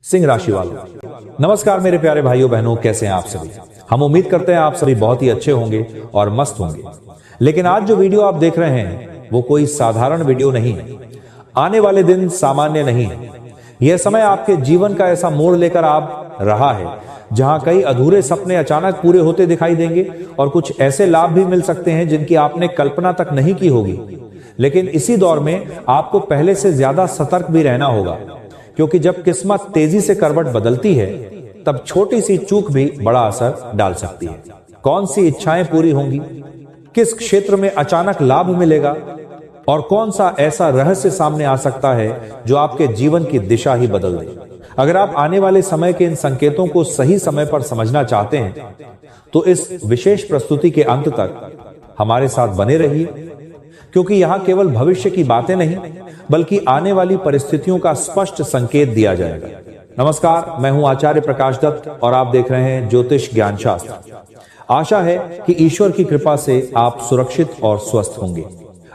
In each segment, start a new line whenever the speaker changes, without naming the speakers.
सिंह राशि वालों, नमस्कार मेरे प्यारे भाइयों बहनों, कैसे हैं आप सभी। हम उम्मीद करते हैं आप सभी बहुत ही अच्छे होंगे और मस्त होंगे। लेकिन आज जो वीडियो आप देख रहे हैं वो कोई साधारण वीडियो नहीं है। आने वाले दिन सामान्य नहीं है। यह समय आपके जीवन का ऐसा मोड़ लेकर आप रहा है जहां कई अधूरे सपने अचानक पूरे होते दिखाई देंगे और कुछ ऐसे लाभ भी मिल सकते हैं जिनकी आपने कल्पना तक नहीं की होगी। लेकिन इसी दौर में आपको पहले से ज्यादा सतर्क भी रहना होगा, क्योंकि जब किस्मत तेजी से करवट बदलती है तब छोटी सी चूक भी बड़ा असर डाल सकती है। कौन सी इच्छाएं पूरी होंगी, किस क्षेत्र में अचानक लाभ मिलेगा और कौन सा ऐसा रहस्य सामने आ सकता है जो आपके जीवन की दिशा ही बदल दे। अगर आप आने वाले समय के इन संकेतों को सही समय पर समझना चाहते हैं तो इस विशेष प्रस्तुति के अंत तक हमारे साथ बने रहिए, क्योंकि यहां केवल भविष्य की बातें नहीं बल्कि आने वाली परिस्थितियों का स्पष्ट संकेत दिया जाएगा। नमस्कार, मैं हूं आचार्य प्रकाश दत्त और आप देख रहे हैं ज्योतिष ज्ञान शास्त्र। आशा है कि ईश्वर की कृपा से आप सुरक्षित और स्वस्थ होंगे।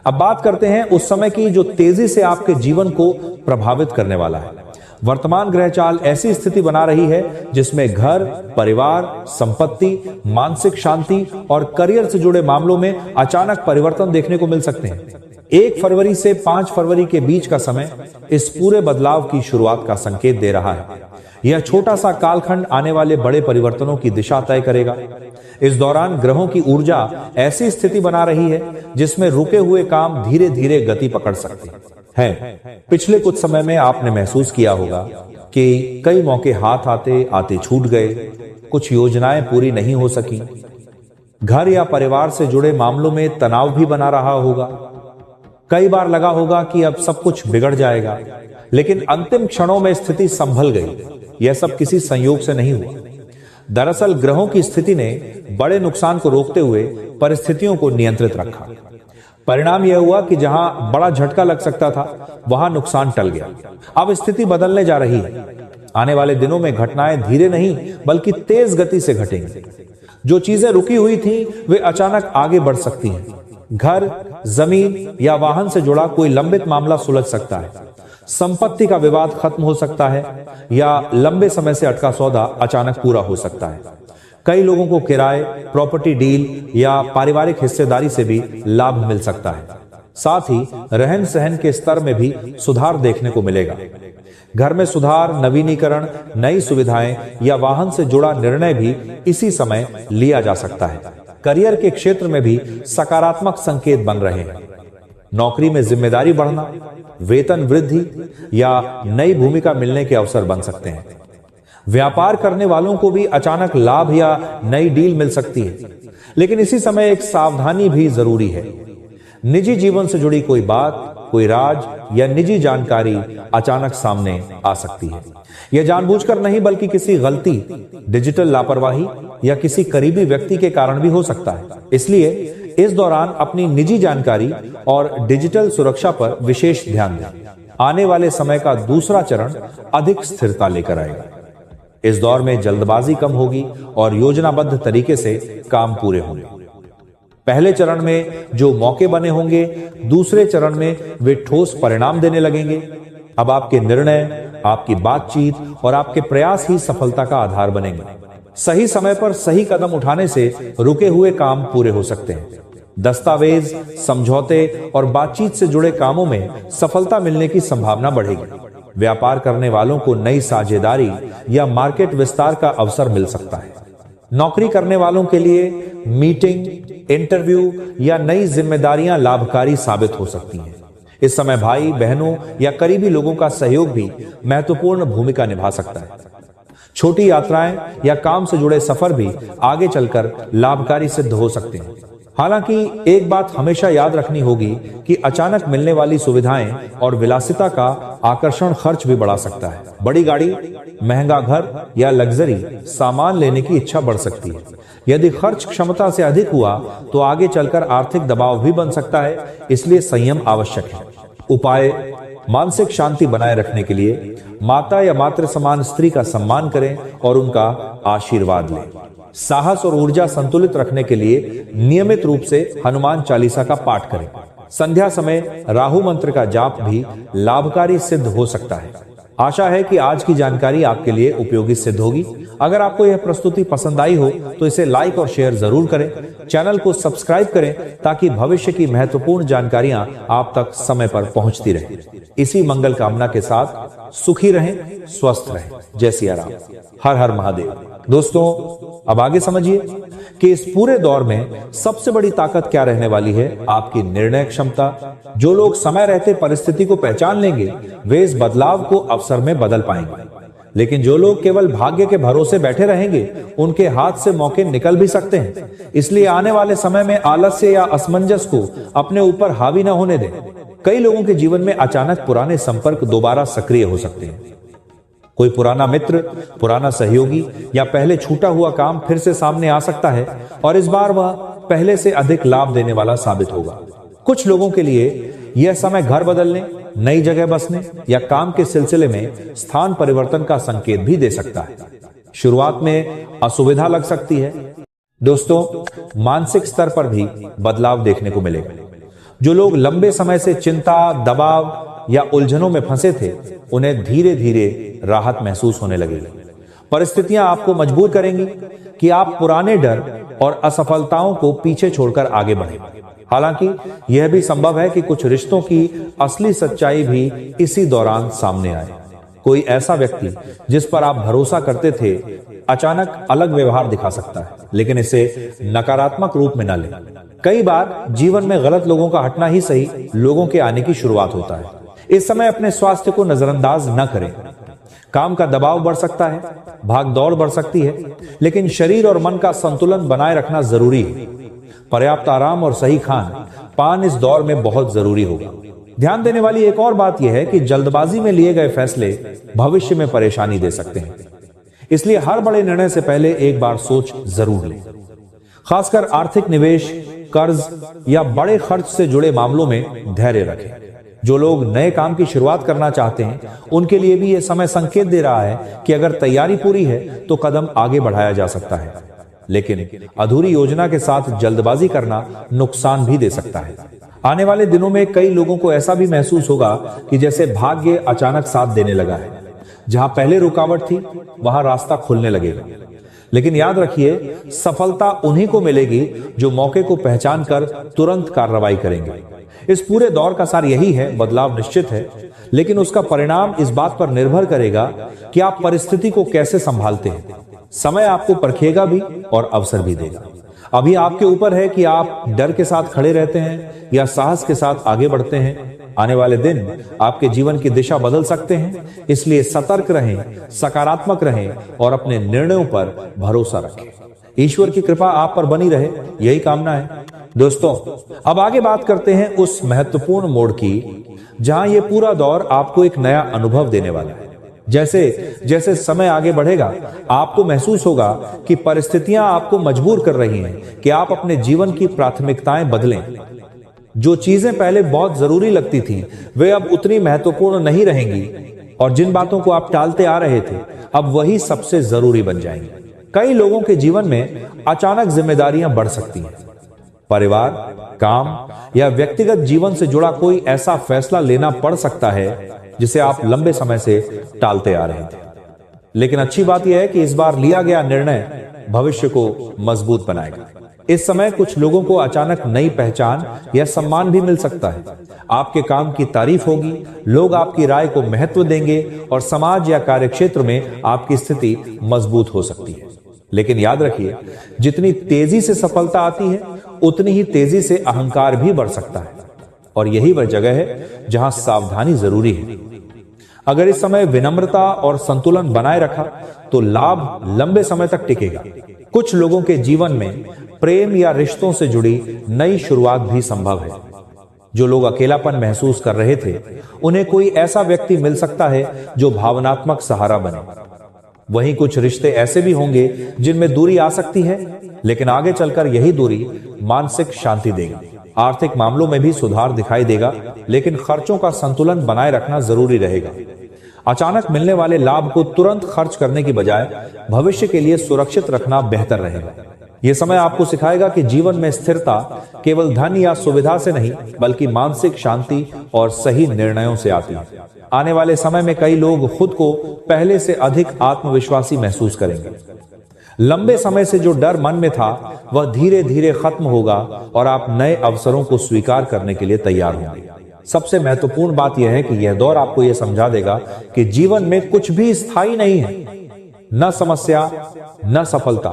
अब बात करते हैं उस समय की जो तेजी से आपके जीवन को प्रभावित करने वाला है। वर्तमान ग्रहचाल ऐसी स्थिति बना रही है जिसमें घर, परिवार, संपत्ति, मानसिक शांति और करियर से जुड़े मामलों में अचानक परिवर्तन देखने को मिल सकते हैं। 1 फरवरी से 5 फरवरी के बीच का समय इस पूरे बदलाव की शुरुआत का संकेत दे रहा है। यह छोटा सा कालखंड आने वाले बड़े परिवर्तनों की दिशा तय करेगा। इस दौरान ग्रहों की ऊर्जा ऐसी स्थिति बना रही है जिसमें रुके हुए काम धीरे धीरे गति पकड़ सकते हैं। पिछले कुछ समय में आपने महसूस किया होगा कि कई मौके हाथ आते आते छूट गए, कुछ योजनाएं पूरी नहीं हो सकी, घर या परिवार से जुड़े मामलों में तनाव भी बना रहा होगा। कई बार लगा होगा कि अब सब कुछ बिगड़ जाएगा, लेकिन अंतिम क्षणों में स्थिति संभल गई। यह सब किसी संयोग से नहीं हुआ। दरअसल ग्रहों की स्थिति ने बड़े नुकसान को रोकते हुए परिस्थितियों को नियंत्रित रखा। परिणाम यह हुआ कि जहां बड़ा झटका लग सकता था वहां नुकसान टल गया। अब स्थिति बदलने जा रही है। आने वाले दिनों में घटनाएं धीरे नहीं बल्कि तेज गति से घटेंगी। जो चीजें रुकी हुई थी वे अचानक आगे बढ़ सकती हैं। घर, जमीन या वाहन से जुड़ा कोई लंबित मामला सुलझ सकता है। संपत्ति का विवाद खत्म हो सकता है या लंबे समय से अटका सौदा अचानक पूरा हो सकता है। कई लोगों को किराए, प्रॉपर्टी डील या पारिवारिक हिस्सेदारी से भी लाभ मिल सकता है। साथ ही रहन सहन के स्तर में भी सुधार देखने को मिलेगा। घर में सुधार, नवीनीकरण, नई सुविधाएं या वाहन से जुड़ा निर्णय भी इसी समय लिया जा सकता है। करियर के क्षेत्र में भी सकारात्मक संकेत बन रहे हैं। नौकरी में जिम्मेदारी बढ़ना, वेतन वृद्धि या नई भूमिका मिलने के अवसर बन सकते हैं। व्यापार करने वालों को भी अचानक लाभ या नई डील मिल सकती है, लेकिन इसी समय एक सावधानी भी जरूरी है। निजी जीवन से जुड़ी कोई बात, कोई राज या निजी जानकारी अचानक सामने आ सकती है। यह जानबूझकर नहीं बल्कि किसी गलती, डिजिटल लापरवाही या किसी करीबी व्यक्ति के कारण भी हो सकता है। इसलिए इस दौरान अपनी निजी जानकारी और डिजिटल सुरक्षा पर विशेष ध्यान दें। आने वाले समय का दूसरा चरण अधिक स्थिरता लेकर आएगा। इस दौर में जल्दबाजी कम होगी और योजनाबद्ध तरीके से काम पूरे होंगे। पहले चरण में जो मौके बने होंगे, दूसरे चरण में वे ठोस परिणाम देने लगेंगे। अब आपके निर्णय, आपकी बातचीत और आपके प्रयास ही सफलता का आधार बनेंगे। सही समय पर सही कदम उठाने से रुके हुए काम पूरे हो सकते हैं। दस्तावेज, समझौते और बातचीत से जुड़े कामों में सफलता मिलने की संभावना बढ़ेगी। व्यापार करने वालों को नई साझेदारी या मार्केट विस्तार का अवसर मिल सकता है। नौकरी करने वालों के लिए मीटिंग, इंटरव्यू या नई जिम्मेदारियां लाभकारी साबित हो सकती हैं। इस समय भाई बहनों या करीबी लोगों का सहयोग भी महत्वपूर्ण भूमिका निभा सकता है। छोटी यात्राएं या काम से जुड़े सफर भी आगे चलकर लाभकारी सिद्ध हो सकते हैं। हालांकि एक बात हमेशा याद रखनी होगी कि अचानक मिलने वाली सुविधाएं और विलासिता का आकर्षण खर्च भी बढ़ा सकता है। बड़ी गाड़ी, महंगा घर या लग्जरी सामान लेने की इच्छा बढ़ सकती है। यदि खर्च क्षमता से अधिक हुआ तो आगे चलकर आर्थिक दबाव भी बन सकता है, इसलिए संयम आवश्यक है। उपाय: मानसिक शांति बनाए रखने के लिए माता या मातृ समान स्त्री का सम्मान करें और उनका आशीर्वाद लें। साहस और ऊर्जा संतुलित रखने के लिए नियमित रूप से हनुमान चालीसा का पाठ करें। संध्या समय राहु मंत्र का जाप भी लाभकारी सिद्ध हो सकता है। आशा है कि आज की जानकारी आपके लिए उपयोगी सिद्ध होगी। अगर आपको यह प्रस्तुति पसंद आई हो तो इसे लाइक और शेयर जरूर करें। चैनल को सब्सक्राइब करें ताकि भविष्य की महत्वपूर्ण जानकारियां आप तक समय पर पहुंचती रहें। इसी मंगल कामना के साथ सुखी रहें, स्वस्थ रहें। जय सिया राम। हर हर महादेव। दोस्तों, अब आगे समझिए कि इस पूरे दौर में सबसे बड़ी ताकत क्या रहने वाली है। आपकी निर्णय क्षमता। जो लोग समय रहते परिस्थिति को पहचान लेंगे वे इस बदलाव को अवसर में बदल पाएंगे, लेकिन जो लोग केवल भाग्य के भरोसे बैठे रहेंगे उनके हाथ से मौके निकल भी सकते हैं। इसलिए आने वाले समय में आलस्य या असमंजस को अपने ऊपर हावी न होने दें। कई लोगों के जीवन में अचानक पुराने संपर्क दोबारा सक्रिय हो सकते हैं। कोई पुराना मित्र, पुराना सहयोगी या पहले छूटा हुआ काम फिर से सामने आ सकता है और इस बार वह पहले से अधिक लाभ देने वाला साबित होगा। कुछ लोगों के लिए यह समय घर बदलने, नई जगह बसने या काम के सिलसिले में स्थान परिवर्तन का संकेत भी दे सकता है। शुरुआत में असुविधा लग सकती है। दोस्तों, मानसिक स्तर पर भी बदलाव देखने को मिलेगा। जो लोग लंबे समय से चिंता, दबाव या उलझनों में फंसे थे उन्हें धीरे धीरे राहत महसूस होने लगेगी। परिस्थितियां आपको मजबूर करेंगी कि आप पुराने डर और असफलताओं को पीछे छोड़कर आगे बढ़ें। हालांकि यह भी संभव है कि कुछ रिश्तों की असली सच्चाई भी इसी दौरान सामने आए। कोई ऐसा व्यक्ति जिस पर आप भरोसा करते थे अचानक अलग व्यवहार दिखा सकता है, लेकिन इसे नकारात्मक रूप में न लें। कई बार जीवन में गलत लोगों का हटना ही सही लोगों के आने की शुरुआत होता है। इस समय अपने स्वास्थ्य को नजरअंदाज न करें। काम का दबाव बढ़ सकता है, भाग दौड़ बढ़ सकती है, लेकिन शरीर और मन का संतुलन बनाए रखना जरूरी है। पर्याप्त आराम और सही खान पान इस दौर में बहुत जरूरी होगा। ध्यान देने वाली एक और बात यह है कि जल्दबाजी में लिए गए फैसले भविष्य में परेशानी दे सकते हैं। इसलिए हर बड़े निर्णय से पहले एक बार सोच जरूर लें। खासकर आर्थिक निवेश, कर्ज या बड़े खर्च से जुड़े मामलों में धैर्य रखें। जो लोग नए काम की शुरुआत करना चाहते हैं उनके लिए भी यह समय संकेत दे रहा है कि अगर तैयारी पूरी है तो कदम आगे बढ़ाया जा सकता है, लेकिन अधूरी योजना के साथ जल्दबाजी करना नुकसान भी दे सकता है। आने वाले दिनों में कई लोगों को ऐसा भी महसूस होगा कि जैसे भाग्य अचानक साथ देने लगा है। जहां पहले रुकावट थी वहां रास्ता खुलने लगेगा। लेकिन याद रखिए, सफलता उन्हीं को मिलेगी जो मौके को पहचान कर तुरंत कार्रवाई करेंगे। इस पूरे दौर का सार यही है, बदलाव निश्चित है, लेकिन उसका परिणाम इस बात पर निर्भर करेगा कि आप परिस्थिति को कैसे संभालते हैं। समय आपको परखेगा भी और अवसर भी देगा। अभी आपके ऊपर है कि आप डर के साथ खड़े रहते हैं या साहस के साथ आगे बढ़ते हैं। आने वाले दिन आपके जीवन की दिशा बदल सकते हैं, इसलिए सतर्क रहें, सकारात्मक रहें और अपने निर्णयों पर भरोसा रखें। ईश्वर की कृपा आप पर बनी रहे, यही कामना है। दोस्तों, अब आगे बात करते हैं उस महत्वपूर्ण मोड़ की जहां यह पूरा दौर आपको एक नया अनुभव देने वाला है। जैसे जैसे समय आगे बढ़ेगा आपको महसूस होगा कि परिस्थितियां आपको मजबूर कर रही हैं कि आप अपने जीवन की प्राथमिकताएं बदलें। जो चीजें पहले बहुत जरूरी लगती थीं वे अब उतनी महत्वपूर्ण नहीं रहेंगी और जिन बातों को आप टालते आ रहे थे अब वही सबसे जरूरी बन जाएंगी। कई लोगों के जीवन में अचानक जिम्मेदारियां बढ़ सकती हैं। परिवार, काम या व्यक्तिगत जीवन से जुड़ा कोई ऐसा फैसला लेना पड़ सकता है जिसे आप लंबे समय से टालते आ रहे थे। लेकिन अच्छी बात यह है कि इस बार लिया गया निर्णय भविष्य को मजबूत बनाएगा। इस समय कुछ लोगों को अचानक नई पहचान या सम्मान भी मिल सकता है। आपके काम की तारीफ होगी, लोग आपकी राय को महत्व देंगे और समाज या कार्यक्षेत्र में आपकी स्थिति मजबूत हो सकती है। लेकिन याद रखिए, जितनी तेजी से सफलता आती है उतनी ही तेजी से अहंकार भी बढ़ सकता है और यही वह जगह है जहां सावधानी जरूरी है। अगर इस समय विनम्रता और संतुलन बनाए रखा तो लाभ लंबे समय तक टिकेगा। कुछ लोगों के जीवन में प्रेम या रिश्तों से जुड़ी नई शुरुआत भी संभव है। जो लोग अकेलापन महसूस कर रहे थे उन्हें कोई ऐसा व्यक्ति मिल सकता है जो भावनात्मक सहारा बने। वहीं कुछ रिश्ते ऐसे भी होंगे जिनमें दूरी आ सकती है, लेकिन आगे चलकर यही दूरी मानसिक शांति देगी। आर्थिक मामलों में भी सुधार दिखाई देगा, लेकिन खर्चों का संतुलन बनाए रखना जरूरी रहेगा। अचानक मिलने वाले लाभ को तुरंत खर्च करने की बजाय भविष्य के लिए सुरक्षित रखना बेहतर रहेगा। यह समय आपको सिखाएगा कि जीवन में स्थिरता केवल धन या सुविधा से नहीं, बल्कि मानसिक शांति और सही निर्णयों से आती है। आने वाले समय में कई लोग खुद को पहले से अधिक आत्मविश्वासी महसूस करेंगे। लंबे समय से जो डर मन में था वह धीरे धीरे खत्म होगा और आप नए अवसरों को स्वीकार करने के लिए तैयार होंगे। सबसे महत्वपूर्ण बात यह है कि यह दौर आपको यह समझा देगा कि जीवन में कुछ भी स्थायी नहीं है, न समस्या न सफलता।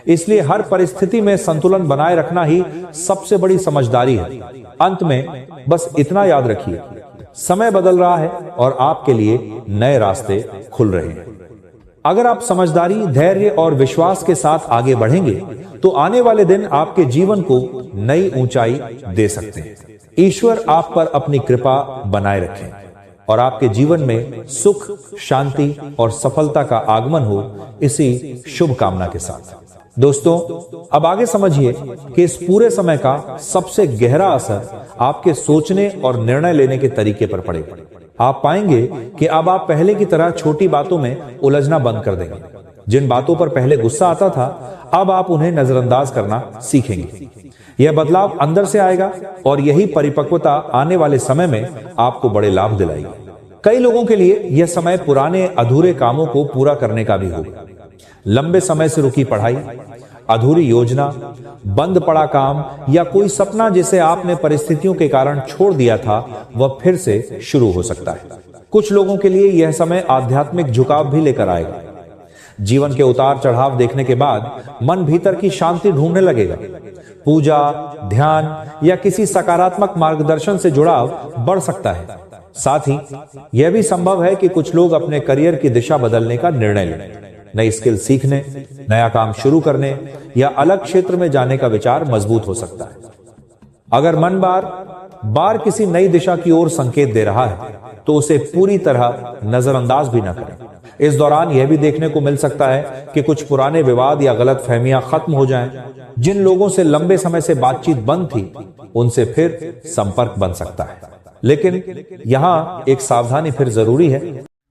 इसलिए हर परिस्थिति में संतुलन बनाए रखना ही सबसे बड़ी समझदारी है। अंत में बस इतना याद रखिए, समय बदल रहा है और आपके लिए नए रास्ते खुल रहे हैं। अगर आप समझदारी, धैर्य और विश्वास के साथ आगे बढ़ेंगे तो आने वाले दिन आपके जीवन को नई ऊंचाई दे सकते हैं। ईश्वर आप पर अपनी कृपा बनाए रखें और आपके जीवन में सुख, शांति और सफलता का आगमन हो, इसी शुभकामना के साथ। दोस्तों, अब आगे समझिए कि इस पूरे समय का सबसे गहरा असर आपके सोचने और निर्णय लेने के तरीके पर पड़ेगा। आप पाएंगे कि अब आप पहले की तरह छोटी बातों में उलझना बंद कर देंगे। जिन बातों पर पहले गुस्सा आता था, अब आप उन्हें नजरअंदाज करना सीखेंगे। यह बदलाव अंदर से आएगा और यही परिपक्वता आने वाले समय में आपको बड़े लाभ दिलाएगी। कई लोगों के लिए यह समय पुराने अधूरे कामों को पूरा करने का भी होगा। लंबे समय से रुकी पढ़ाई, अधूरी योजना, बंद पड़ा काम या कोई सपना जिसे आपने परिस्थितियों के कारण छोड़ दिया था, वह फिर से शुरू हो सकता है। कुछ लोगों के लिए यह समय आध्यात्मिक झुकाव भी लेकर आएगा। जीवन के उतार चढ़ाव देखने के बाद मन भीतर की शांति ढूंढने लगेगा। पूजा, ध्यान या किसी सकारात्मक मार्गदर्शन से जुड़ाव बढ़ सकता है। साथ ही यह भी संभव है कि कुछ लोग अपने करियर की दिशा बदलने का निर्णय लें। नई स्किल सीखने, नया काम शुरू करने या अलग क्षेत्र में जाने का विचार मजबूत हो सकता है। अगर मन बार बार किसी नई दिशा की ओर संकेत दे रहा है तो उसे पूरी तरह नजरअंदाज भी न करें। इस दौरान यह भी देखने को मिल सकता है कि कुछ पुराने विवाद या गलतफहमियां खत्म हो जाएं। जिन लोगों से लंबे समय से बातचीत बंद थी, उनसे फिर संपर्क बन सकता है। लेकिन यहां एक सावधानी फिर जरूरी है।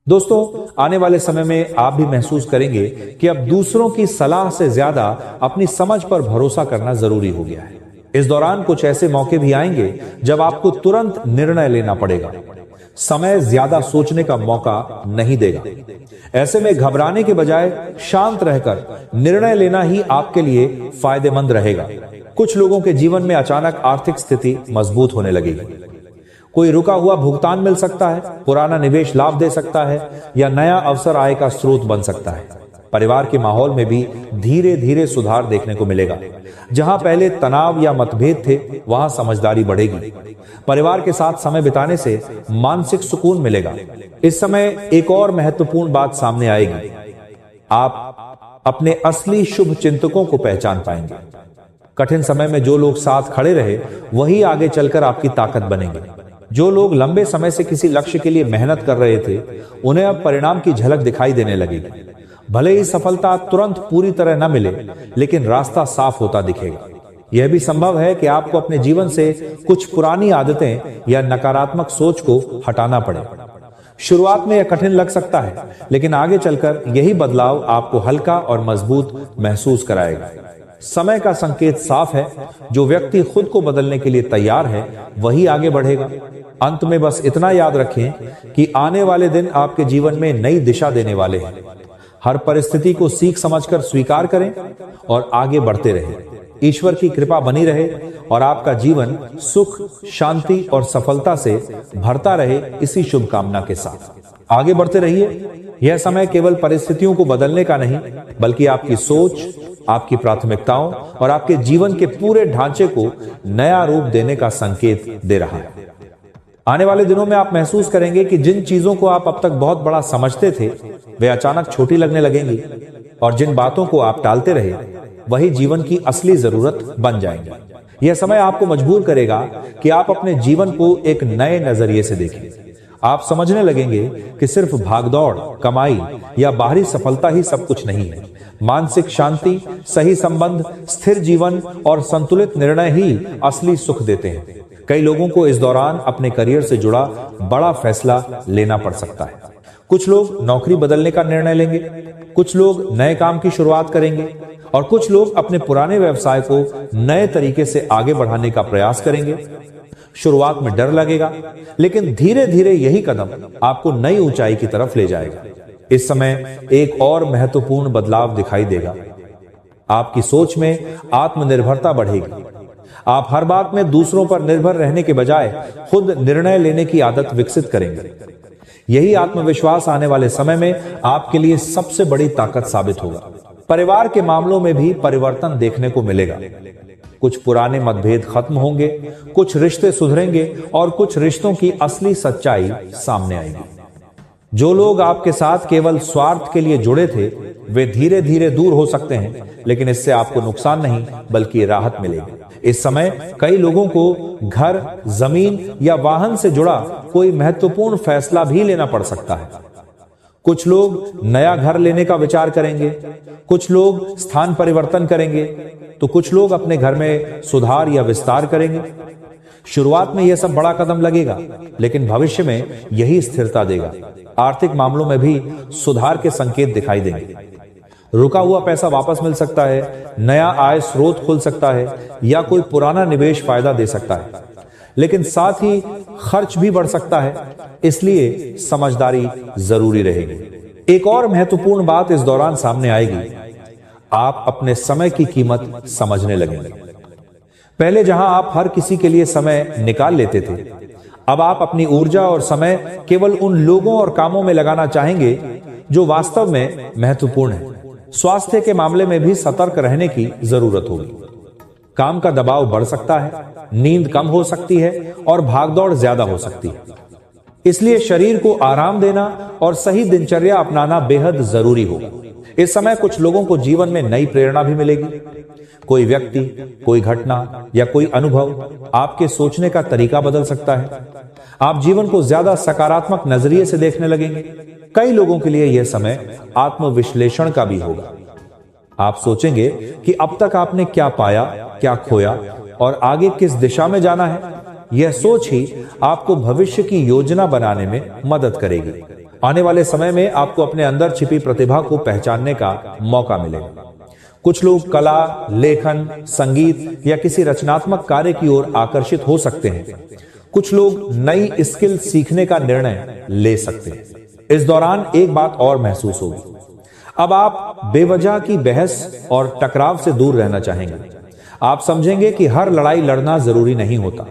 दोस्तों, आने वाले समय में आप भी महसूस करेंगे कि अब दूसरों की सलाह से ज्यादा अपनी समझ पर भरोसा करना जरूरी हो गया है। इस दौरान कुछ ऐसे मौके भी आएंगे जब आपको तुरंत निर्णय लेना पड़ेगा। समय ज्यादा सोचने का मौका नहीं देगा। ऐसे में घबराने के बजाय शांत रहकर निर्णय लेना ही आपके लिए फायदेमंद रहेगा। कुछ लोगों के जीवन में अचानक आर्थिक स्थिति मजबूत होने लगेगी। कोई रुका हुआ भुगतान मिल सकता है, पुराना निवेश लाभ दे सकता है या नया अवसर आय का स्रोत बन सकता है। परिवार के माहौल में भी धीरे धीरे सुधार देखने को मिलेगा। जहां पहले तनाव या मतभेद थे, वहां समझदारी बढ़ेगी। परिवार के साथ समय बिताने से मानसिक सुकून मिलेगा। इस समय एक और महत्वपूर्ण बात सामने आएगी। आप अपने असली शुभ चिंतकों को पहचान पाएंगे। कठिन समय में जो लोग साथ खड़े रहे, वही आगे चलकर आपकी ताकत बनेंगे। जो लोग लंबे समय से किसी लक्ष्य के लिए मेहनत कर रहे थे, उन्हें अब परिणाम की झलक दिखाई देने लगेगी। भले ही सफलता तुरंत पूरी तरह न मिले, लेकिन रास्ता साफ होता दिखेगा। यह भी संभव है कि आपको अपने जीवन से कुछ पुरानी आदतें या नकारात्मक सोच को हटाना पड़े। शुरुआत में यह कठिन लग सकता है, लेकिन आगे चलकर यही बदलाव आपको हल्का और मजबूत महसूस कराएगा। समय का संकेत साफ है। जो व्यक्ति खुद को बदलने के लिए तैयार है, वही आगे बढ़ेगा। अंत में बस इतना याद रखें कि आने वाले दिन आपके जीवन में नई दिशा देने वाले हैं। हर परिस्थिति को सीख समझकर स्वीकार करें और आगे बढ़ते रहें। ईश्वर की कृपा बनी रहे और आपका जीवन सुख, शांति और सफलता से भरता रहे, इसी शुभकामना के साथ आगे बढ़ते रहिए। यह समय केवल परिस्थितियों को बदलने का नहीं, बल्कि आपकी सोच, आपकी प्राथमिकताओं और आपके जीवन के पूरे ढांचे को नया रूप देने का संकेत दे रहा है। आने वाले दिनों में आप महसूस करेंगे कि जिन चीजों को आप अब तक बहुत बड़ा समझते थे, वे अचानक छोटी लगने लगेंगी और जिन बातों को आप टालते रहे, वही जीवन की असली जरूरत बन जाएंगी। यह समय आपको मजबूर करेगा कि आप अपने जीवन को एक नए नजरिए से देखें। आप समझने लगेंगे कि सिर्फ भागदौड़, कमाई या बाहरी सफलता ही सब कुछ नहीं है। मानसिक शांति, सही संबंध, स्थिर जीवन और संतुलित निर्णय ही असली सुख देते हैं। कई लोगों को इस दौरान अपने करियर से जुड़ा बड़ा फैसला लेना पड़ सकता है। कुछ लोग नौकरी बदलने का निर्णय लेंगे, कुछ लोग नए काम की शुरुआत करेंगे और कुछ लोग अपने पुराने व्यवसाय को नए तरीके से आगे बढ़ाने का प्रयास करेंगे। शुरुआत में डर लगेगा, लेकिन धीरे धीरे यही कदम आपको नई ऊंचाई की तरफ ले जाएगा। इस समय एक और महत्वपूर्ण बदलाव दिखाई देगा। आपकी सोच में आत्मनिर्भरता बढ़ेगी। आप हर बात में दूसरों पर निर्भर रहने के बजाय खुद निर्णय लेने की आदत विकसित करेंगे। यही आत्मविश्वास आने वाले समय में आपके लिए सबसे बड़ी ताकत साबित होगा। परिवार के मामलों में भी परिवर्तन देखने को मिलेगा। कुछ पुराने मतभेद खत्म होंगे, कुछ रिश्ते सुधरेंगे और कुछ रिश्तों की असली सच्चाई सामने आएगी। जो लोग आपके साथ केवल स्वार्थ के लिए जुड़े थे, वे धीरे धीरे दूर हो सकते हैं, लेकिन इससे आपको नुकसान नहीं बल्कि राहत मिलेगी। इस समय कई लोगों को घर, जमीन या वाहन से जुड़ा कोई महत्वपूर्ण फैसला भी लेना पड़ सकता है। कुछ लोग नया घर लेने का विचार करेंगे, कुछ लोग स्थान परिवर्तन करेंगे, तो कुछ लोग अपने घर में सुधार या विस्तार करेंगे। शुरुआत में यह सब बड़ा कदम लगेगा, लेकिन भविष्य में यही स्थिरता देगा। आर्थिक मामलों में भी सुधार के संकेत दिखाई देंगे। रुका हुआ पैसा वापस मिल सकता है, नया आय स्रोत खुल सकता है या कोई पुराना निवेश फायदा दे सकता है, लेकिन साथ ही खर्च भी बढ़ सकता है, इसलिए समझदारी जरूरी रहेगी। एक और महत्वपूर्ण बात इस दौरान सामने आएगी। आप अपने समय की कीमत समझने लगेंगे। पहले जहां आप हर किसी के लिए समय निकाल लेते थे, अब आप अपनी ऊर्जा और समय केवल उन लोगों और कामों में लगाना चाहेंगे जो वास्तव में महत्वपूर्ण है। स्वास्थ्य के मामले में भी सतर्क रहने की जरूरत होगी। काम का दबाव बढ़ सकता है, नींद कम हो सकती है और भागदौड़ ज्यादा हो सकती है। इसलिए शरीर को आराम देना और सही दिनचर्या अपनाना बेहद जरूरी होगा। इस समय कुछ लोगों को जीवन में नई प्रेरणा भी मिलेगी। कोई व्यक्ति, कोई घटना या कोई अनुभव आपके सोचने का तरीका बदल सकता है। आप जीवन को ज्यादा सकारात्मक नजरिए से देखने लगेंगे। कई लोगों के लिए यह समय आत्मविश्लेषण का भी होगा। आप सोचेंगे कि अब तक आपने क्या पाया, क्या खोया और आगे किस दिशा में जाना है। यह सोच ही आपको भविष्य की योजना बनाने में मदद करेगी। आने वाले समय में आपको अपने अंदर छिपी प्रतिभा को पहचानने का मौका मिलेगा। कुछ लोग कला, लेखन, संगीत या किसी रचनात्मक कार्य की ओर आकर्षित हो सकते हैं। कुछ लोग नई स्किल सीखने का निर्णय ले सकते हैं। इस दौरान एक बात और महसूस होगी। अब आप बेवजह की बहस और टकराव से दूर रहना चाहेंगे। आप समझेंगे कि हर लड़ाई लड़ना जरूरी नहीं होता।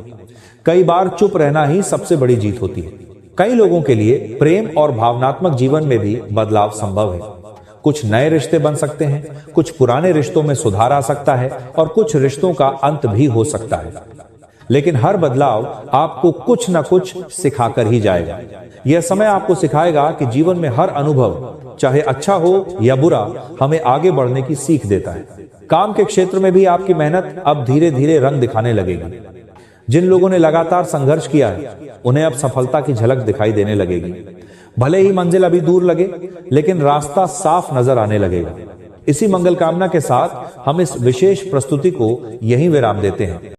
कई बार चुप रहना ही सबसे बड़ी जीत होती है। कई लोगों के लिए प्रेम और भावनात्मक जीवन में भी बदलाव संभव है। कुछ नए रिश्ते बन सकते हैं, कुछ पुराने रिश्तों में सुधार आ सकता है और कुछ रिश्तों का अंत भी हो सकता है। लेकिन हर बदलाव आपको कुछ न कुछ सिखाकर ही जाएगा। यह समय आपको सिखाएगा कि जीवन में हर अनुभव, चाहे अच्छा हो या बुरा, हमें आगे बढ़ने की सीख देता है। काम के क्षेत्र में भी आपकी मेहनत अब धीरे धीरे रंग दिखाने लगेगी। जिन लोगों ने लगातार संघर्ष किया है, उन्हें अब सफलता की झलक दिखाई देने लगेगी। भले ही मंजिल अभी दूर लगे, लेकिन रास्ता साफ नजर आने लगेगा। इसी मंगल कामना के साथ हम इस विशेष प्रस्तुति को यहीं विराम देते हैं।